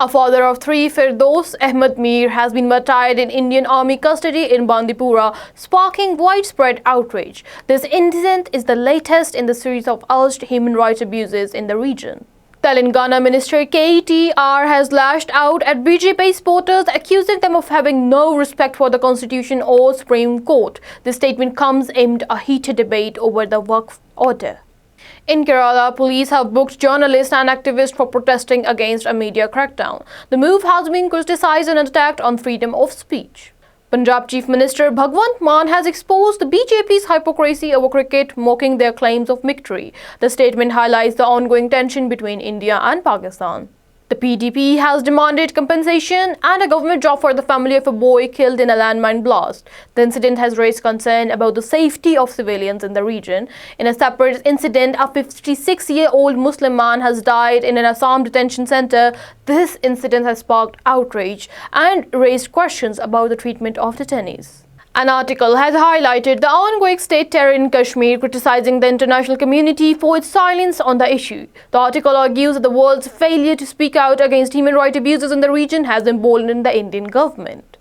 A father of three, Firdaus Ahmed Mir, has been martyred in Indian Army custody in Bandipora, sparking widespread outrage. This incident is the latest in the series of alleged human rights abuses in the region. Telangana Minister KTR has lashed out at BJP supporters, accusing them of having no respect for the Constitution or Supreme Court. This statement comes amid a heated debate over the Waqf order. In Kerala, police have booked journalists and activists for protesting against a media crackdown. The move has been criticized and attacked on freedom of speech. Punjab Chief Minister Bhagwant Mann has exposed the BJP's hypocrisy over cricket, mocking their claims of victory. The statement highlights the ongoing tension between India and Pakistan. The PDP has demanded compensation and a government job for the family of a boy killed in a landmine blast. The incident has raised concern about the safety of civilians in the region. In a separate incident, a 56-year-old Muslim man has died in an Assam detention center. This incident has sparked outrage and raised questions about the treatment of detainees. An article has highlighted the ongoing state terror in Kashmir, criticizing the international community for its silence on the issue. The article argues that the world's failure to speak out against human rights abuses in the region has emboldened the Indian government.